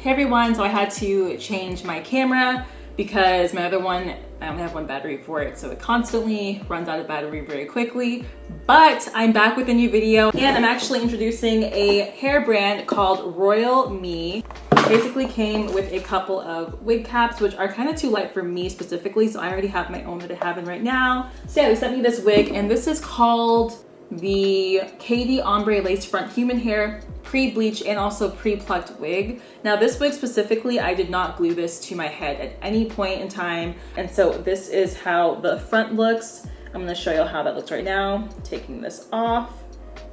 Hey everyone, so I had to change my camera because my other one, I only have one battery for it, so it constantly runs out of battery very quickly. But I'm back with a new video and I'm actually introducing a hair brand called Royalme. Basically came with a couple of wig caps, which are kind of too light for me specifically, so I already have my own that I have in right now. So yeah, they sent me this wig, and this is called the Katie Ombre Lace Front Human Hair Pre-bleached and also Pre-plucked Wig. Now this wig specifically, I did not glue this to my head at any point in time. And so this is how the front looks. I'm gonna show you how that looks right now. Taking this off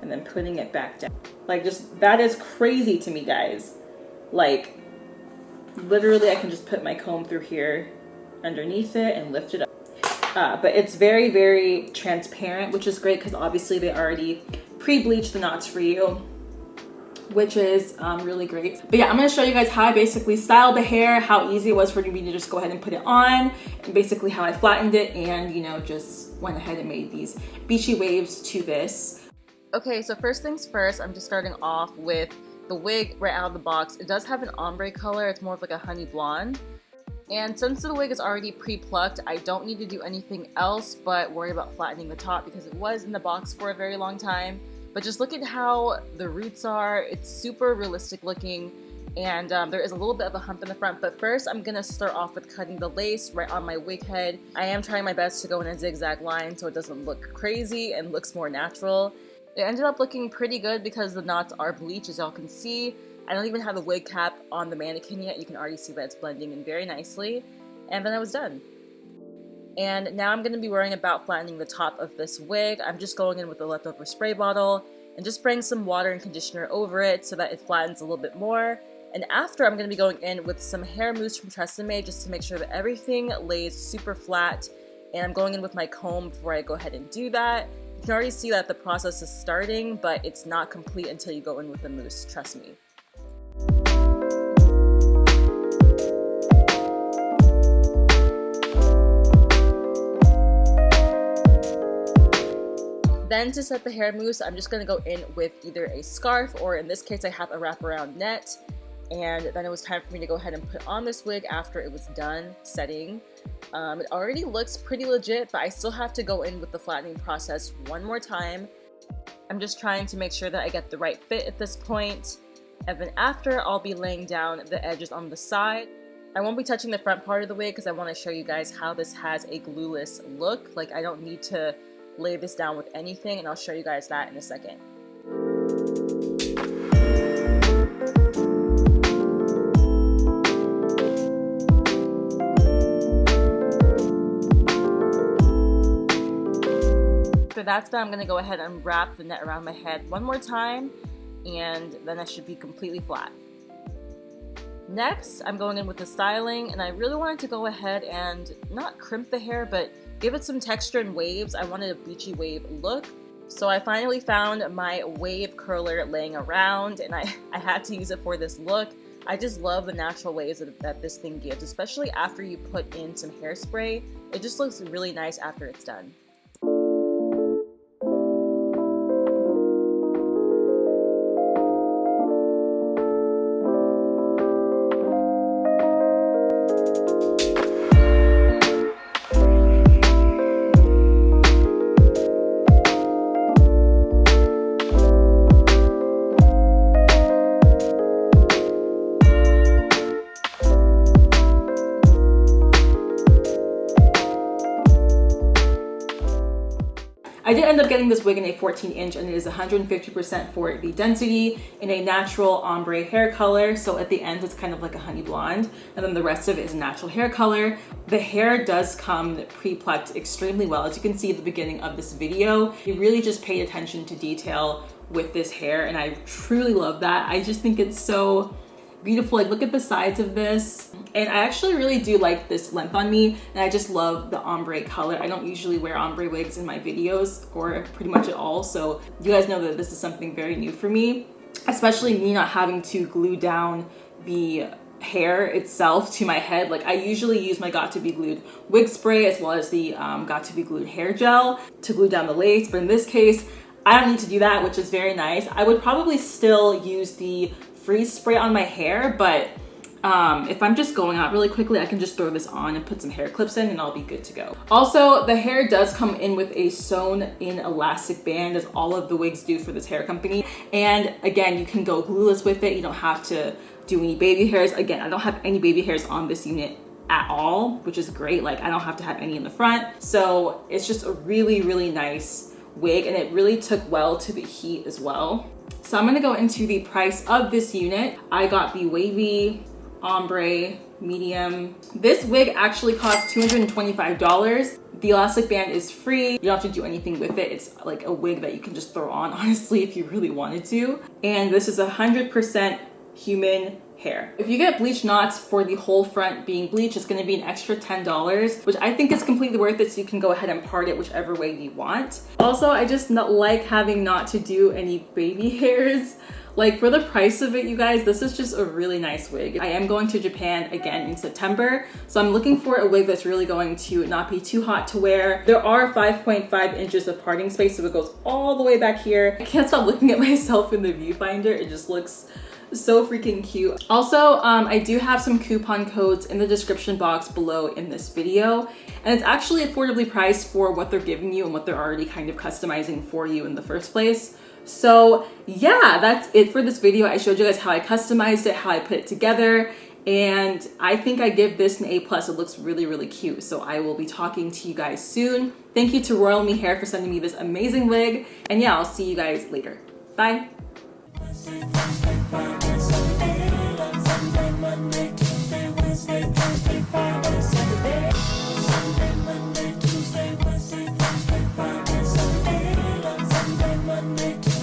and then putting it back down. Like, just, that is crazy to me, guys. Like, literally I can just put my comb through here underneath it and lift it up. But it's very, very transparent, which is great because obviously they already pre-bleached the knots for you, which is really great. But yeah, I'm gonna show you guys how I basically styled the hair, how easy it was for me to just go ahead and put it on, and basically how I flattened it and, you know, just went ahead and made these beachy waves to this. Okay, so first things first, I'm just starting off with the wig right out of the box. It does have an ombre color, it's more of like a honey blonde. And since the wig is already pre-plucked, I don't need to do anything else but worry about flattening the top because it was in the box for a very long time. But just look at how the roots are. It's super realistic looking, and there is a little bit of a hump in the front. But first, I'm gonna start off with cutting the lace right on my wig head. I am trying my best to go in a zigzag line so it doesn't look crazy and looks more natural. It ended up looking pretty good because the knots are bleached, as y'all can see. I don't even have the wig cap on the mannequin yet. You can already see that it's blending in very nicely. And then I was done. And now I'm going to be worrying about flattening the top of this wig. I'm just going in with a leftover spray bottle and just spraying some water and conditioner over it so that it flattens a little bit more. And after, I'm going to be going in with some hair mousse from Tresemme just to make sure that everything lays super flat. And I'm going in with my comb before I go ahead and do that. You can already see that the process is starting, but it's not complete until you go in with the mousse, trust me. Then to set the hair mousse, I'm just going to go in with either a scarf, or in this case I have a wraparound net. And then it was time for me to go ahead and put on this wig after it was done setting. It already looks pretty legit, but I still have to go in with the flattening process one more time. I'm just trying to make sure that I get the right fit at this point. And then after, I'll be laying down the edges on the side. I won't be touching the front part of the wig because I want to show you guys how this has a glueless look. Like, I don't need to lay this down with anything, and I'll show you guys that in a second. After that's done, I'm going to go ahead and wrap the net around my head one more time, and then I should be completely flat. Next, I'm going in with the styling, and I really wanted to go ahead and not crimp the hair, but give it some texture and waves. I wanted a beachy wave look. So I finally found my wave curler laying around, and I had to use it for this look. I just love the natural waves that this thing gives, especially after you put in some hairspray. It just looks really nice after it's done. I did end up getting this wig in a 14-inch, and it is 150% for the density in a natural ombre hair color. So at the end, it's kind of like a honey blonde, and then the rest of it is natural hair color. The hair does come pre-plucked extremely well. As you can see at the beginning of this video, you really just paid attention to detail with this hair, and I truly love that. I just think it's so beautiful. Like, look at the sides of this, and I actually really do like this length on me, and I just love the ombre color. I don't usually wear ombre wigs in my videos, or pretty much at all, so you guys know that this is something very new for me, especially me not having to glue down the hair itself to my head. Like, I usually use my Got To Be Glued wig spray as well as the Got To Be Glued hair gel to glue down the lace, but in this case I don't need to do that, which is very nice. I would probably still use the freeze spray on my hair, but if I'm just going out really quickly, I can just throw this on and put some hair clips in and I'll be good to go. Also, the hair does come in with a sewn in elastic band, as all of the wigs do for this hair company. And again, you can go glueless with it. You don't have to do any baby hairs. Again, I don't have any baby hairs on this unit at all, which is great. Like, I don't have to have any in the front. So it's just a really, really nice wig, and it really took well to the heat as well. So I'm gonna go into the price of this unit. I got the wavy ombre medium. This wig actually cost $225. The elastic band is free. You don't have to do anything with it. It's like a wig that you can just throw on, honestly, if you really wanted to. And this is 100% human hair. If you get bleached knots for the whole front being bleached, it's going to be an extra $10, which I think is completely worth it, so you can go ahead and part it whichever way you want. Also, I just not like having not to do any baby hairs. Like, for the price of it, you guys, this is just a really nice wig. I am going to Japan again in September, so I'm looking for a wig that's really going to not be too hot to wear. There are 5.5 inches of parting space, so it goes all the way back here. I can't stop looking at myself in the viewfinder. It just looks so freaking cute. Also, I do have some coupon codes in the description box below in this video, and it's actually affordably priced for what they're giving you and what they're already kind of customizing for you in the first place. So yeah, that's it for this video. I showed you guys how I customized it, how I put it together, and I think I give this an A+. It looks really, really cute. So I will be talking to you guys soon. Thank you to Royalme Hair for sending me this amazing wig, and yeah, I'll see you guys later. Bye. Monday,